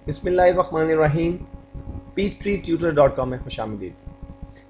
बिस्मिल्लाहिर्रहमानिर्रहीम। peachtreetutor.com में खुशामदीद।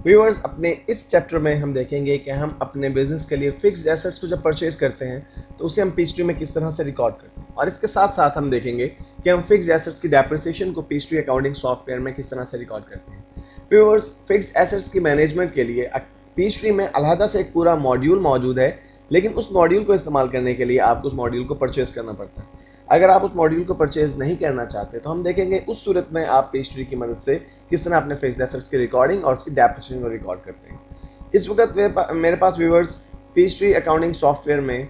Viewers, अपने इस चैप्टर में हम देखेंगे कि हम अपने बिजनेस के लिए फिक्स्ड एसेट्स को जब परचेज करते हैं तो उसे हम पीचट्री में किस तरह से रिकॉर्ड करते हैं, और इसके साथ साथ हम देखेंगे कि हम फिक्स्ड एसेट्स की डेप्रिसिएशन को पीचट्री अकाउंटिंग सॉफ्टवेयर में किस तरह से रिकॉर्ड करते हैं। व्यूअर्स, फिक्स्ड एसेट्स की मैनेजमेंट के लिए पीचट्री में अलहदा से एक पूरा मॉड्यूल मौजूद है, लेकिन उस मॉड्यूल को इस्तेमाल करने के लिए आपको उस मॉड्यूल को परचेज करना पड़ता है। अगर आप उस मॉड्यूल को परचेज नहीं करना चाहते तो हम देखेंगे उस सूरत में आप पेस्ट्री की मदद से किस तरह अपने फिक्स्ड एसेट्स की रिकॉर्डिंग और उसकी डेप्रिसिएशन को रिकॉर्ड करते हैं। इस वक्त मेरे पास व्यूअर्स पेस्ट्री अकाउंटिंग सॉफ्टवेयर में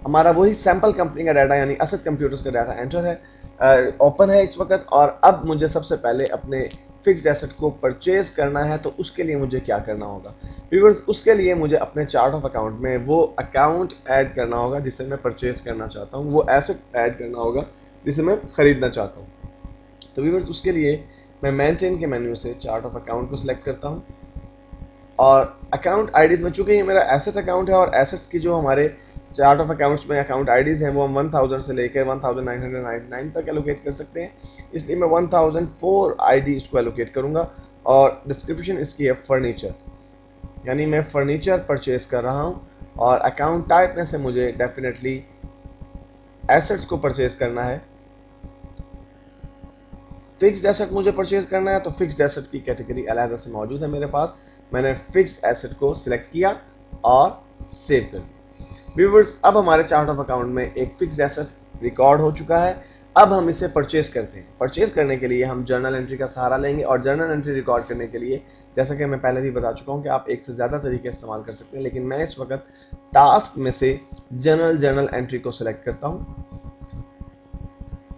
हमारा वही सैंपल कंपनी का डाटा यानी असद कंप्यूटर्स का डाटा एंटर है, ओपन है इस वक्त। और अब मुझे सबसे पहले अपने फिक्स्ड एसेट को परचेज करना है, तो उसके लिए मुझे क्या करना होगा व्यूअर्स? उसके लिए मुझे अपने चार्ट ऑफ अकाउंट में वो अकाउंट ऐड करना होगा जिसे मैं परचेज करना चाहता हूँ, वो एसेट ऐड करना होगा जिसे मैं खरीदना चाहता हूँ। तो व्यूअर्स, उसके लिए मैं मेंटेन के मेन्यू से चार्ट ऑफ अकाउंट को सिलेक्ट करता हूँ और अकाउंट आईडीज में, चूंकि ये मेरा एसेट अकाउंट है और एसेट्स की जो हमारे चार्ट ऑफ अकाउंट्स में अकाउंट आईडीज हैं वो हम 1000 से लेकर 1999 तक एलोकेट कर सकते हैं, इसलिए मैं 1004 आईडीज को एलोकेट करूंगा। और डिस्क्रिप्शन इसकी है फर्नीचर, यानी मैं फर्नीचर परचेज कर रहा हूं। और अकाउंट टाइप में से मुझे डेफिनेटली एसेट्स को परचेज करना है। फिक्स्ड एसेट मुझे परचेज करना है, तो फिक्स्ड एसेट की कैटेगरी अलहदा से मौजूद है मेरे पास। मैंने फिक्स्ड एसेट को सिलेक्ट किया और सेव कर दिया। व्यूअर्स, अब हमारे चार्ट ऑफ अकाउंट में एक फिक्स्ड एसेट रिकॉर्ड हो चुका है। अब हम इसे परचेज करते हैं। परचेज करने के लिए हम जर्नल एंट्री का सहारा लेंगे, और जर्नल एंट्री रिकॉर्ड करने के लिए, जैसा कि मैं पहले भी बता चुका हूं कि आप एक से ज्यादा तरीके इस्तेमाल कर सकते हैं, लेकिन मैं इस वक्त टास्क में से जर्नल एंट्री को सिलेक्ट करता हूं।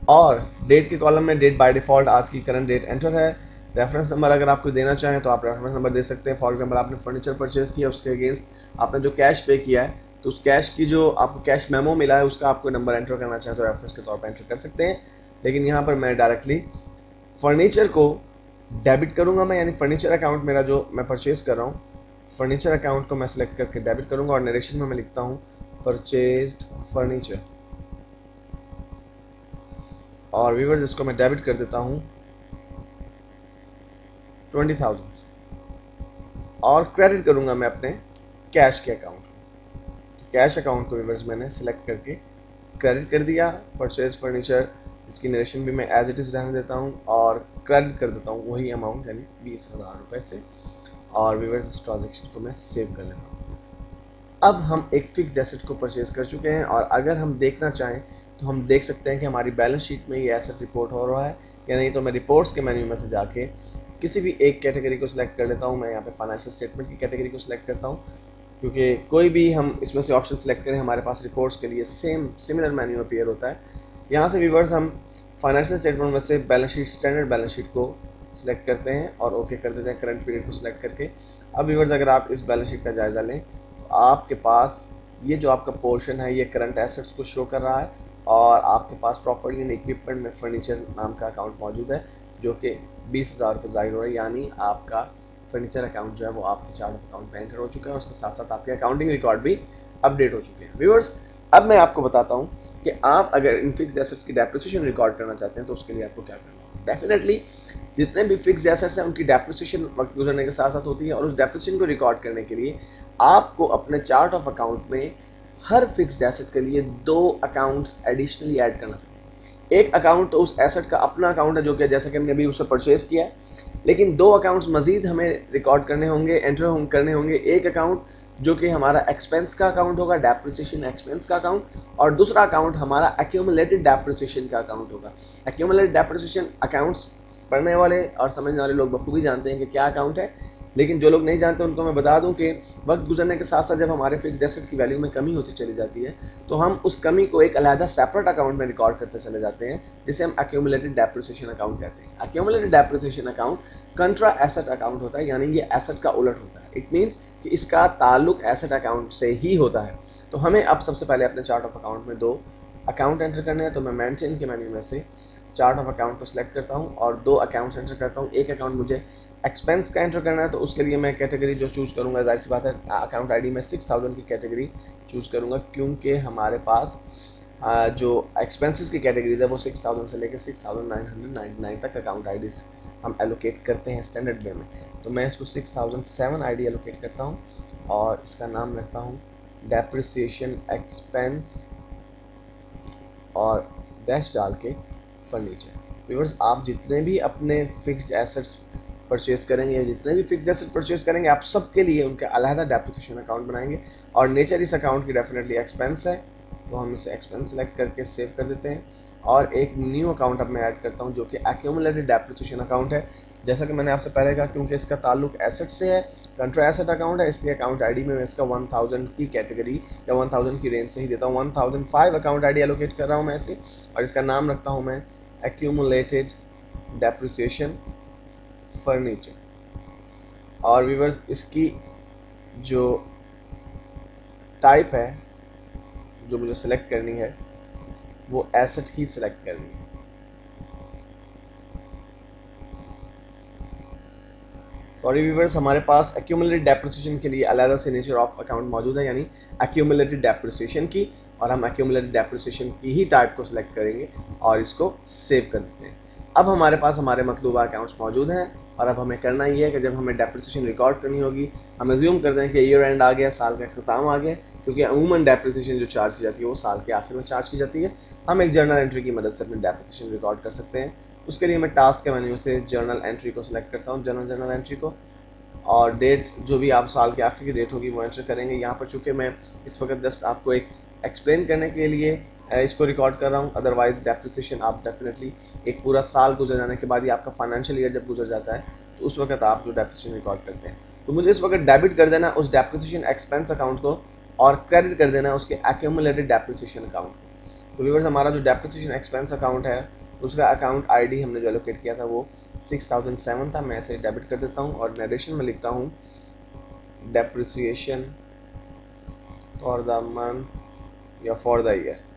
और डेट के कॉलम में डेट बाय डिफॉल्ट आज की करंट डेट एंटर है। रेफरेंस नंबर अगर आपको देना चाहें तो आप रेफरेंस नंबर दे सकते हैं। फॉर एग्जांपल, आपने फर्नीचर परचेज किया, उसके अगेंस्ट आपने जो कैश पे किया है, तो उस कैश की जो आपको कैश मेमो मिला है उसका आपको नंबर एंटर करना चाहें तो रेफरेंस के तौर पर एंटर कर सकते हैं। लेकिन यहाँ पर मैं डायरेक्टली फर्नीचर को डेबिट करूंगा मैं, यानी फर्नीचर अकाउंट मेरा जो मैं परचेज कर रहा हूँ, फर्नीचर अकाउंट को मैं सिलेक्ट करके डेबिट करूंगा। और नरेशन में मैं लिखता हूँ परचेज्ड फर्नीचर, और व्यूअर्स इसको मैं डेबिट कर देता हूं 20,000 और क्रेडिट करूंगा मैं अपने कैश के अकाउंट। कैश अकाउंट को व्यूअर्स मैंने सिलेक्ट करके क्रेडिट कर दिया। परचेज फर्नीचर, इसकी नरेशन भी मैं एज इट इज रहने देता हूं और क्रेडिट कर देता हूं वही अमाउंट, यानी 20,000 रुपए से। और व्यूअर्स, इस ट्रांजेक्शन को मैं सेव कर लेता हूं। अब हम एक फिक्स्ड एसेट को परचेज कर चुके हैं, और अगर हम देखना चाहें तो हम देख सकते हैं कि हमारी बैलेंस शीट में ये एसेट रिपोर्ट हो रहा है या नहीं। तो मैं रिपोर्ट्स के मेन्यू में से जाके किसी भी एक कैटेगरी को सिलेक्ट कर लेता हूं। मैं यहाँ पे फाइनेंशियल स्टेटमेंट की कैटेगरी को सिलेक्ट करता हूं, क्योंकि कोई भी हम इसमें से ऑप्शन सिलेक्ट करें हमारे पास रिपोर्ट्स के लिए सिमिलर मेन्यू अपीयर होता है। यहाँ से व्यूअर्स हम फाइनेंशियल स्टेटमेंट में से balance sheet, standard balance sheet को सिलेक्ट करते हैं और ओके कर देते हैं करंट पीरियड को सिलेक्ट करके। अब व्यूअर्स, अगर आप इस बैलेंस शीट का जायजा लें तो आपके पास ये जो आपका पोर्शन है ये करंट एसेट्स को शो कर रहा है, और आपके पास प्रॉपर्टी एंड इक्विपमेंट में फर्नीचर नाम का अकाउंट मौजूद है जो कि 20,000 रुपये जाहिर हो रहा है, यानी आपका फर्नीचर अकाउंट जो है वो आपके चार्ट ऑफ अकाउंट में एंटर हो चुका है। उसके साथ साथ आपके अकाउंटिंग रिकॉर्ड भी अपडेट हो चुके हैं। व्यूअर्स, अब मैं आपको बताता हूँ कि आप अगर इन फिक्स्ड एसेट्स की डेप्रिसिएशन रिकॉर्ड करना चाहते हैं तो उसके लिए आपको क्या करना है। डेफिनेटली जितने भी फिक्स्ड एसेट्स हैं उनकी डेप्रिसिएशन वक्त गुजरने के साथ साथ होती है, और उस डेप्रिसिएशन को रिकॉर्ड करने के लिए आपको अपने चार्ट ऑफ अकाउंट में हर फिक्स्ड एसेट के लिए 2 अकाउंट्स एडिशनली ऐड करना। एक अकाउंट तो उस एसेट का अपना अकाउंट है जो कि जैसे कि हमने अभी उसे परचेज किया है, लेकिन 2 अकाउंट्स मजीद हमें रिकॉर्ड करने होंगे, एंटर करने होंगे। एक अकाउंट जो कि हमारा एक्सपेंस का अकाउंट होगा, डेप्रिसिएशन एक्सपेंस का अकाउंट, और दूसरा अकाउंट हमारा एक्यूमुलेटेड डेप्रिसिएशन का अकाउंट होगा। एक्यूमुलेटेड डेप्रिसिएशन अकाउंट्स पढ़ने वाले और समझने वाले लोग बखूबी जानते हैं कि क्या अकाउंट है, लेकिन जो लोग नहीं जानते उनको मैं बता दूं कि वक्त गुजरने के साथ साथ जब हमारे फिक्स्ड एसेट की वैल्यू में कमी होती चली जाती है तो हम उस कमी को एक अलग सेपरेट अकाउंट में रिकॉर्ड करते चले जाते हैं, जिसे हम एक्यूमुलेटेड डेप्रिसिएशन अकाउंट कहते हैं। Accumulated depreciation account कंट्रा asset account होता है, यानी ये एसेट का उलट होता है। इट मीन्स कि इसका ताल्लुक एसेट अकाउंट से ही होता है। तो हमें अब सबसे पहले अपने चार्ट ऑफ अकाउंट में 2 अकाउंट एंटर करने हैं। तो मैं मेंटेन के मेन्यू में से चार्ट ऑफ अकाउंट को सिलेक्ट करता हूं और 2 अकाउंट्स एंटर करता हूं। एक अकाउंट मुझे एक्सपेंस का एंटर करना है, तो उसके लिए मैं कैटेगरी जो चूज करूंगा, जाहिर सी बात है अकाउंट आईडी में 6000 की कैटेगरी चूज करूंगा, क्योंकि हमारे पास जो एक्सपेंसेस की कैटेगरीज है वो 6000 से लेकर 6999 तक अकाउंट आईडीज हम एलोकेट करते हैं स्टैंडर्ड वे में। तो मैं इसको 6007 आईडी एलोकेट करता हूँ और इसका नाम रखता हूँ डेप्रिसिएशन एक्सपेंस और डैश डाल के फर्नीचर। व्यूअर्स, आप जितने भी अपने फिक्स्ड एसेट्स परचेज करेंगे, जितने भी फिक्स्ड एसेट परचेज करेंगे, आप सबके लिए उनके अलहदा डेप्रिसिएशन अकाउंट बनाएंगे। और नेचर इस अकाउंट की डेफिनेटली एक्सपेंस है, तो हम इसे एक्सपेंस सेलेक्ट करके सेव कर देते हैं। और एक न्यू अकाउंट अब मैं ऐड करता हूं जो कि एक्यूमुलेटेड डेप्रिसिएशन अकाउंट है। जैसा कि मैंने आपसे पहले कहा, क्योंकि इसका ताल्लुक एसेट से है, कंट्रा एसेट अकाउंट है, इसलिए अकाउंट आईडी में मैं इसका 1000 की कैटेगरी या 1000 की रेंज से ही देता हूँ। 1005 अकाउंट आईडी एलोकेट कर रहा हूँ मैं इसे, और इसका नाम रखता हूँ मैं एक्यूमुलेटेड डेप्रिसिएशन फर्नीचर। और व्यूअर्स, इसकी जो टाइप है जो मुझे सिलेक्ट करनी है वो एसेट ही सिलेक्ट करनी है। सॉरी व्यूअर्स, हमारे पास एक्यूमुलेटेड डेप्रिसिएशन के लिए अलग से नेचर ऑफ अकाउंट मौजूद है, यानी एक्यूमुलेटेड डेप्रिसिएशन की, और हम एक्यूमुलेटेड डेप्रिसिएशन की ही टाइप को सिलेक्ट करेंगे और इसको सेव कर देते हैं। अब हमारे पास हमारे मतलूबा अकाउंट्स मौजूद हैं, और अब हमें करना ये है कि जब हमें डेप्रिसिएशन रिकॉर्ड करनी होगी, हम एज्यूम करते हैं कि ईयर एंड आ गया, साल का अख्ताम आ गया, क्योंकि अमूमन डेप्रिसिएशन जो चार्ज की जाती है वो साल के आखिर में चार्ज की जाती है। हम एक जर्नल एंट्री की मदद से अपनी डेप्रिसिएशन रिकॉर्ड कर सकते हैं। उसके लिए मैं टास्क के मेन्यू से जर्नल एंट्री को सिलेक्ट करता हूँ, जर्नल एंट्री को, और डेट जो भी आप साल के आखिर की डेट होगी वो एंटर करेंगे। यहाँ पर चूंकि मैं इस वक्त जस्ट आपको एक एक्सप्लेन करने के लिए इसको रिकॉर्ड कर रहा हूँ, अदरवाइज डेप्रिसिएशन आप डेफिनेटली एक पूरा साल गुजर जाने के बाद ही, आपका फाइनेंशियल ईयर जब गुजर जाता है, तो उस वक्त आप जो डेप्रिसिएशन रिकॉर्ड करते हैं। तो मुझे इस वक्त डेबिट कर देना उस डेप्रिसिएशन एक्सपेंस अकाउंट को, और क्रेडिट कर देना उसके एक्यूमुलेटेड डेप्रिसिएशन अकाउंट को। तो व्यूअर्स, हमारा जो डेप्रिसिएशन एक्सपेंस अकाउंट है उसका अकाउंट आईडी हमने जो एलोकेट किया था वो 6007 था। मैं ऐसे डेबिट कर देता हूँ और नरेशन में लिखता हूँ डेप्रिसिएशन फॉर द मंथ या फॉर द ईयर।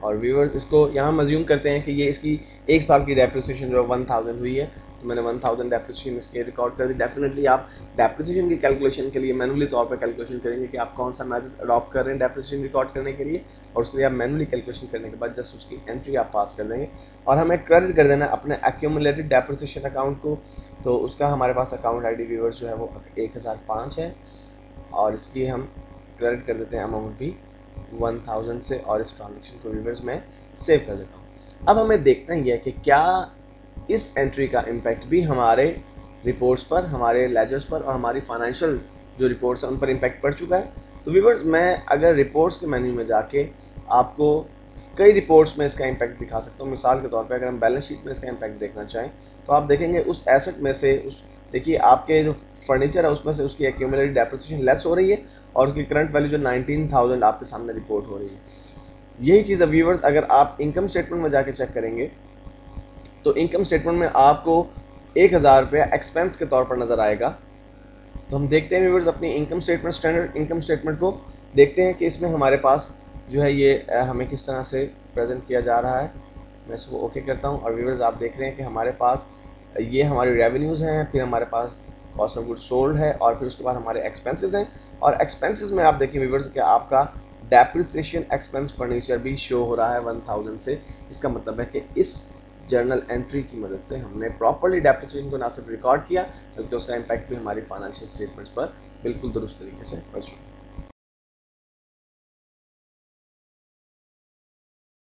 और व्यूअर्स, इसको यहाँ हम अज्यूम करते हैं कि ये इसकी एक साल की डेप्रिसिएशन जो 1000 हुई है, तो मैंने 1000 डेप्रिसिएशन इसके रिकॉर्ड कर दी। डेफिनेटली आप डेप्रिसिएशन की कैलकुलेशन के लिए मैनुअली तौर पर कैलकुलेशन करेंगे कि आप कौन सा मेथड अडॉप्ट कर रहे हैं डेप्रिसिएशन रिकॉर्ड करने के लिए, और उसके लिए आप मैनुअली कैलकुलेशन करने के बाद जस्ट उसकी एंट्री आप पास कर देंगे। और हमें क्रेडिट कर देना अपने एक्यूमुलेटेड डेप्रिसिएशन अकाउंट को, तो उसका हमारे पास अकाउंट आईडी व्यूअर्स जो है वो 1005 है, और इसकी हम क्रेडिट कर देते हैं अमाउंट भी 1000 से, और इस ट्रांजेक्शन को व्यूअर्स में सेव कर देता हूँ। अब हमें देखना ही है कि क्या इस एंट्री का इम्पैक्ट भी हमारे रिपोर्ट्स पर, हमारे लेजर्स पर और हमारी फाइनेंशियल जो रिपोर्ट्स हैं उन पर इम्पैक्ट पड़ चुका है। तो व्यूअर्स, मैं अगर रिपोर्ट्स के मेन्यू में जाके आपको कई रिपोर्ट्स में इसका इम्पैक्ट दिखा सकता हूँ। मिसाल के तौर पे अगर हम बैलेंस शीट में इसका इम्पैक्ट देखना चाहें, तो आप देखेंगे उस एसेट में से, उस देखिए आपके जो फर्नीचर है उसमें से उसकी एक्यूमुलेटेड डेप्रिसिएशन लेस हो रही है, और उसकी करंट वैल्यू जो 19000 आपके सामने रिपोर्ट हो रही है। यही चीज़ व्यूअर्स अगर आप इनकम स्टेटमेंट में जाके चेक करेंगे, तो इनकम स्टेटमेंट में आपको 1000 रुपया एक्सपेंस के तौर पर नजर आएगा। तो हम देखते हैं व्यूअर्स अपनी income statement, standard income statement को देखते हैं कि इसमें हमारे पास जो है ये हमें किस तरह से प्रेजेंट किया जा रहा है। मैं इसको ओके करता हूँ, और व्यूअर्स आप देख रहे हैं कि हमारे पास ये हमारी रेवेन्यूज़ हैं, फिर हमारे पास कॉस्ट ऑफ गुड्स सोल्ड है, और फिर उसके बाद हमारे एक्सपेंसेस हैं। और एक्सपेंसेस में आप देखिए व्यूअर्स कि आपका डेप्रिसिएशन एक्सपेंस फर्नीचर भी शो हो रहा है 1000 से। इसका मतलब है कि इस जर्नल एंट्री की मदद से हमने प्रॉपर्ली डेप्रिसिएशन को ना सिर्फ रिकॉर्ड किया, बल्कि उसका इम्पैक्ट भी हमारी फाइनेंशियल स्टेटमेंट्स पर बिल्कुल दुरुस्त तरीके से पड़ चुका है।